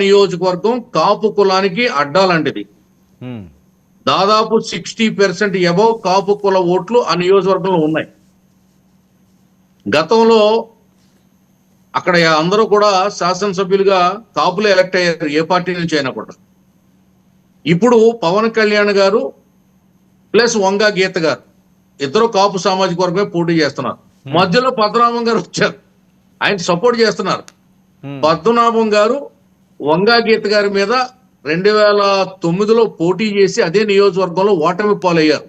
నియోజకవర్గం కాపు కులానికి అడ్డాలాంటిది. ఉమ్, దాదాపు 60% అబౌవ్ కాపు కుల ఓట్లు ఆ నియోజకవర్గంలో ఉన్నాయి. గతంలో అక్కడ అందరూ కూడా శాసనసభ్యులుగా కాపులు ఎలక్ట్ అయ్యారు, ఏ పార్టీ నుంచి అయినా కూడా. ఇప్పుడు పవన్ కళ్యాణ్ గారు ప్లస్ వంగా గీత గారు ఇద్దరు కాపు సామాజిక వర్గమే పోటీ చేస్తున్నారు. మధ్యలో పద్మనాభం గారు వచ్చారు, ఆయన సపోర్ట్ చేస్తున్నారు. ఉమ్, పద్మనాభం గారు వంగా గీత గారి మీద 2009లో పోటీ చేసి అదే నియోజకవర్గంలో ఓటమి పాలయ్యారు.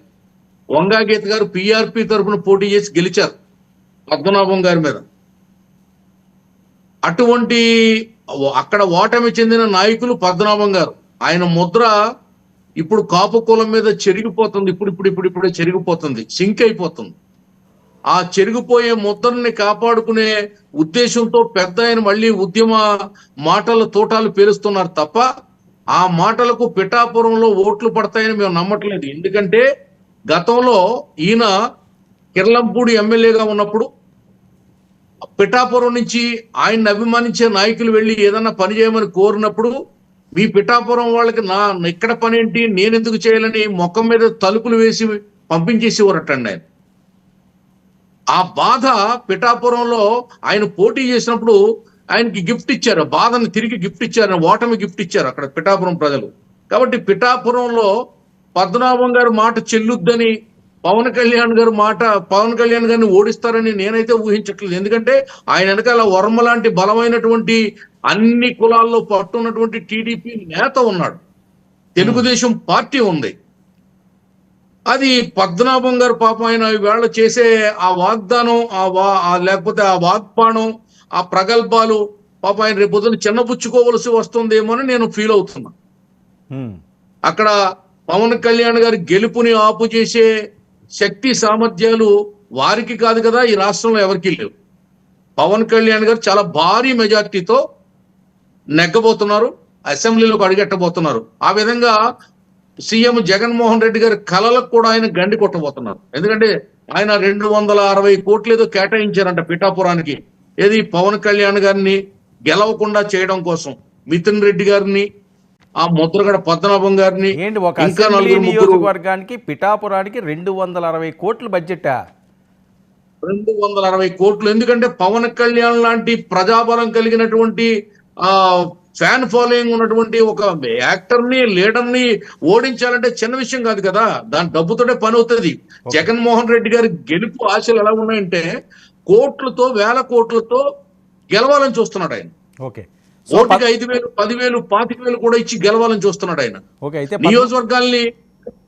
వంగా గీత గారు పిఆర్పి తరఫున పోటీ చేసి గెలిచారు పద్మనాభం గారి మీద. అటువంటి అక్కడ ఓటమి చెందిన నాయకులు పద్మనాభం గారు. ఆయన ముద్ర ఇప్పుడు కాపు కులం మీద చెరిగిపోతుంది, ఇప్పుడే చెరిగిపోతుంది, సింక్ అయిపోతుంది. ఆ చెరిగిపోయే ముద్రని కాపాడుకునే ఉద్దేశంతో పెద్ద ఆయన మళ్ళీ ఉద్యమ మాటల తోటాలు పేలుస్తున్నారు తప్ప ఆ మాటలకు పిఠాపురంలో ఓట్లు పడతాయని మేము నమ్మట్లేదు. ఎందుకంటే గతంలో ఈయన కిర్లంపూడి ఎమ్మెల్యేగా ఉన్నప్పుడు పిఠాపురం నుంచి ఆయన్ని అభిమానించే నాయకులు వెళ్ళి ఏదన్నా పని చేయమని కోరినప్పుడు మీ పిఠాపురం వాళ్ళకి ఇక్కడ పని ఏంటి, నేనెందుకు చేయాలని మొఖం మీద తలుపులు వేసి పంపించేసేవారటండి ఆయన. ఆ బాధ పిఠాపురంలో ఆయన పోటీ చేసినప్పుడు ఆయనకి గిఫ్ట్ ఇచ్చారు, బాధను తిరిగి గిఫ్ట్ ఇచ్చారు, ఓటమి గిఫ్ట్ ఇచ్చారు అక్కడ పిఠాపురం ప్రజలు. కాబట్టి పిఠాపురంలో పద్మనాభం గారి మాట చెల్లుద్దని పవన్ కళ్యాణ్ గారిని ఓడిస్తారని నేనైతే ఊహించట్లేదు. ఎందుకంటే ఆయన వెనకాల వర్మ లాంటి బలమైనటువంటి అన్ని కులాల్లో పట్టున్నటువంటి టీడీపీ నేత ఉన్నాడు, తెలుగుదేశం పార్టీ ఉంది. అది పద్మనాభం గారు పాపం ఆయన వేళ చేసే ఆ వాగ్దానం, లేకపోతే ఆ వాగ్బాణం, ఆ ప్రగల్భాలు పాపం ఆయన రేపు పొద్దున చిన్నపుచ్చుకోవలసి వస్తుందేమో నేను ఫీల్ అవుతున్నా. అక్కడ పవన్ కళ్యాణ్ గారి గెలుపుని ఆపు చేసే శక్తి సామర్థ్యాలు వారికి కాదు కదా, ఈ రాష్ట్రంలో ఎవరికి లేవు. పవన్ కళ్యాణ్ గారు చాలా భారీ మెజార్టీతో నెగ్గబోతున్నారు, అసెంబ్లీలోకి అడుగెట్టబోతున్నారు. ఆ విధంగా సీఎం జగన్మోహన్ రెడ్డి గారి కళలకు కూడా ఆయన గండి కొట్టబోతున్నారు. ఎందుకంటే ఆయన 260 కోట్లు ఏదో కేటాయించారంట పిఠాపురానికి. ఏది పవన్ కళ్యాణ్ గారిని గెలవకుండా చేయడం కోసం. మిథున్ రెడ్డి గారిని, ఆ ముద్రగడ పద్మనాభం గారిని, ఇంకా నియోజకవర్గానికి పిఠాపురానికి 260 కోట్లు బడ్జెటా? 260 కోట్లు. ఎందుకంటే పవన్ కళ్యాణ్ లాంటి ప్రజాబలం కలిగినటువంటి ఫ్యాన్ ఫాలోయింగ్ ఉన్నటువంటి ఒక యాక్టర్ ని, లీడర్ ని ఓడించాలంటే చిన్న విషయం కాదు కదా, దాని డబ్బుతోనే పని అవుతుంది. జగన్మోహన్ రెడ్డి గారి గెలుపు ఆశలు ఎలా ఉన్నాయంటే కోట్లతో, వేల కోట్లతో గెలవాలని చూస్తున్నాడు ఆయన. ఓటుకి 5,000, 10,000, 25,000 కూడా ఇచ్చి గెలవాలని చూస్తున్నాడు ఆయన. నియోజకవర్గాల్ని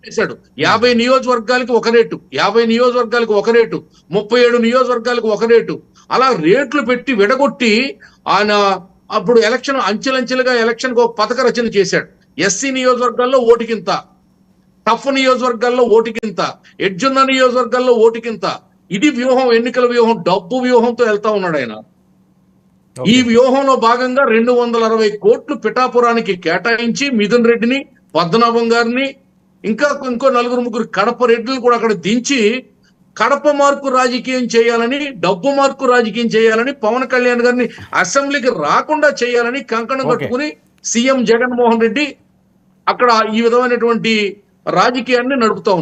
చేశాడు. 50 నియోజకవర్గాలకి ఒక రేటు, 50 నియోజకవర్గాలకు ఒక రేటు, 37 నియోజకవర్గాలకు ఒక రేటు, అలా రేట్లు పెట్టి విడగొట్టి ఆయన అప్పుడు ఎలక్షన్ అంచెలంచెలుగా ఎలక్షన్ ఒక పథక రచన చేశాడు. ఎస్సీ నియోజకవర్గాల్లో ఓటుకింత, టఫ్ నియోజకవర్గాల్లో ఓటుకింత, ఎడ్జున్న నియోజకవర్గాల్లో ఓటుకింత. ఇది వ్యూహం, ఎన్నికల వ్యూహం, డబ్బు వ్యూహంతో వెళ్తా ఉన్నాడు ఆయన. ఈ వ్యూహంలో భాగంగా 260 కోట్లు పిఠాపురానికి కేటాయించి మిథున్ రెడ్డిని, పద్మనాభం గారిని, ఇంకో 4-3 కడప రెడ్డిని కూడా అక్కడ దించి కడప మార్కు రాజకీయం చేయాలని, డబ్బు మార్కు రాజకీయం చేయాలని, పవన్ కళ్యాణ్ గారిని అసెంబ్లీకి రాకుండా చేయాలని కంకణం కట్టుకుని సీఎం జగన్మోహన్ రెడ్డి అక్కడ ఈ విధమైనటువంటి రాజకీయాన్ని నడుపుతా ఉన్నారు.